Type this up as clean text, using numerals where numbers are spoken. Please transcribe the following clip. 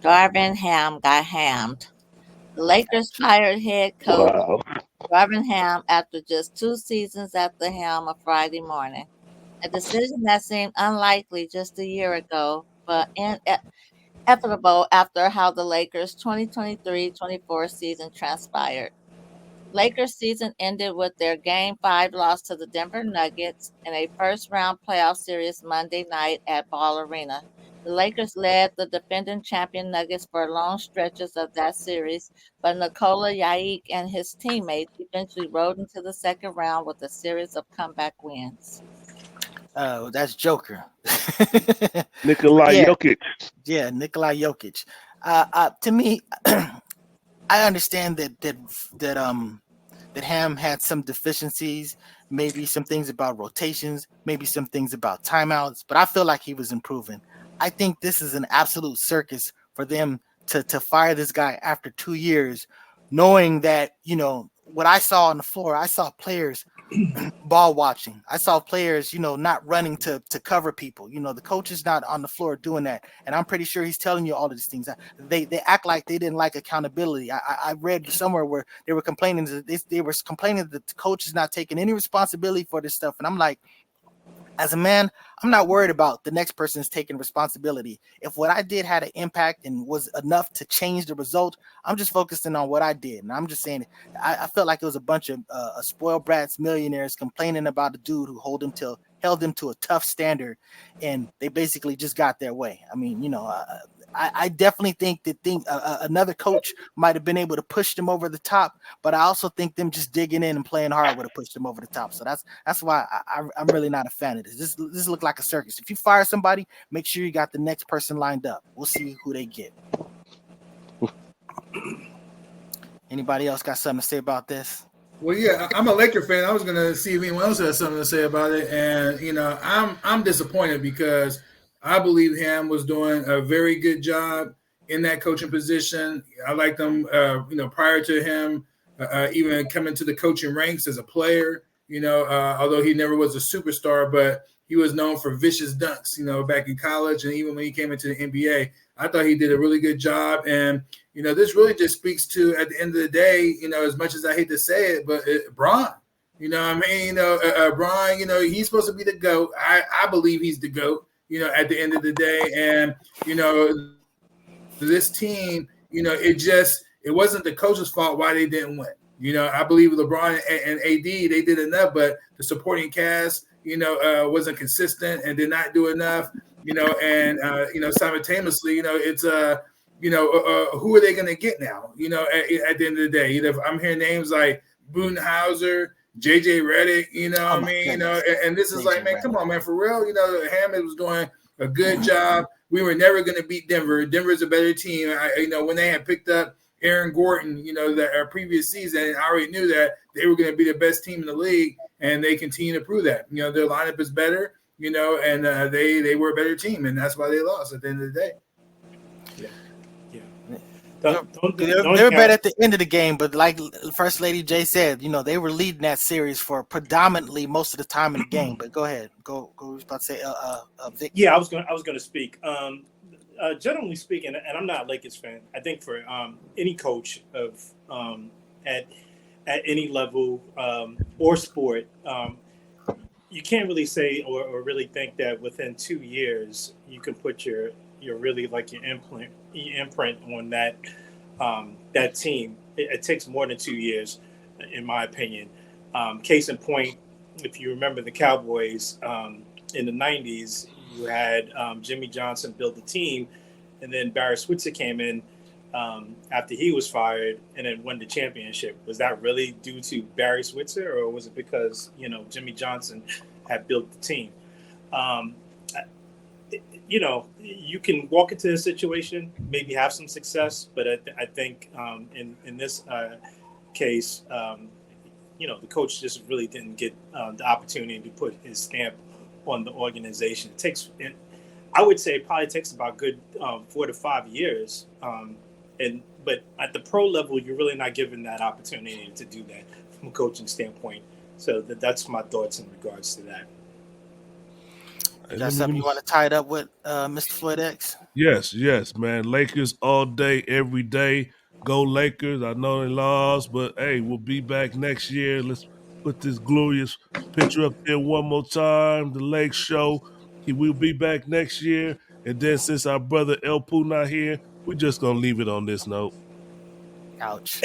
Darvin Ham got hammed. The Lakers fired head coach Wow. Darvin Ham after just 2 seasons at the helm of Friday morning. A decision that seemed unlikely just a year ago, but inevitable after how the Lakers' 2023-24 season transpired. Lakers season ended with their Game 5 loss to the Denver Nuggets in a first round playoff series Monday night at Ball Arena. The Lakers led the defending champion Nuggets for long stretches of that series, but Nikola Jokic and his teammates eventually rode into the second round with a series of comeback wins. That's Joker. But Nikolai yeah, Jokic. yeah, Nikolai Jokic. To me, I understand that Ham had some deficiencies, maybe some things about rotations, maybe some things about timeouts, but I feel like he was improving. I think this is an absolute circus for them to fire this guy after 2 years, knowing that what I saw on the floor. I saw players ball watching. I saw players, not running to cover people. The coach is not on the floor doing that, and I'm pretty sure he's telling you all of these things. They act like they didn't like accountability. I read somewhere where they were complaining that the coach is not taking any responsibility for this stuff, and I'm like, as a man, I'm not worried about the next person's taking responsibility. If what I did had an impact and was enough to change the result, I'm just focusing on what I did. And I'm just saying, I felt like it was a bunch of spoiled brats, millionaires complaining about a dude who held them to a tough standard, and they basically just got their way. I mean, I definitely think that another coach might have been able to push them over the top, but I also think them just digging in and playing hard would have pushed them over the top. So that's why I'm really not a fan of this. This looked like a circus. If you fire somebody, make sure you got the next person lined up. We'll see who they get. Anybody else got something to say about this? Well, yeah, I'm a Laker fan. I was gonna see if anyone else has something to say about it, and I'm disappointed because I believe Ham was doing a very good job in that coaching position. I liked him, prior to him even coming to the coaching ranks as a player. Although he never was a superstar, but he was known for vicious dunks. Back in college, and even when he came into the NBA, I thought he did a really good job. And this really just speaks to, at the end of the day, as much as I hate to say it, but Braun. What I mean? Braun, he's supposed to be the GOAT. I believe he's the GOAT, at the end of the day. And, this team, it wasn't the coach's fault why they didn't win. I believe LeBron and AD, they did enough, but the supporting cast, wasn't consistent and did not do enough, and, simultaneously, it's who are they going to get now? At the end of the day, if I'm hearing names like Budenhauser, JJ Redick, Oh what I my mean, goodness, and this is JJ like, man, come Redick. on, man, for real. Hammond was doing a good job. We were never going to beat Denver. Denver's a better team. When they had picked up Aaron Gordon, the previous season, I already knew that they were going to be the best team in the league, and they continue to prove that. Their lineup is better, and they were a better team, and that's why they lost at the end of the day. Yeah, yeah. They're, The they only were thing better at the end of the game, but like First Lady J said, they were leading that series for predominantly most of the time in the game. But go ahead, go. I was about to say, Vic. Yeah, I was gonna speak. Generally speaking, and I'm not a Lakers fan. I think for any coach of at at any level or sport, you can't really say or really think that within 2 years you can put your really like your imprint on that team. It takes more than 2 years, in my opinion. Case in point, if you remember the Cowboys in the '90s, you had Jimmy Johnson build the team, and then Barry Switzer came in after he was fired and then won the championship. Was that really due to Barry Switzer, or was it because Jimmy Johnson had built the team? Um, you can walk into a situation, maybe have some success, but I think in this case, the coach just really didn't get the opportunity to put his stamp on the organization. I would say it probably takes about good 4 to 5 years, but at the pro level, you're really not given that opportunity to do that from a coaching standpoint. So that's my thoughts in regards to that. You got Let something me you want to tie it up with, Mr. Floyd X? Yes, yes, man. Lakers all day, every day. Go Lakers. I know they lost, but hey, we'll be back next year. Let's put this glorious picture up there one more time. The Lake Show. He will be back next year. And then since our brother El Poo not here, we're just gonna leave it on this note. Ouch.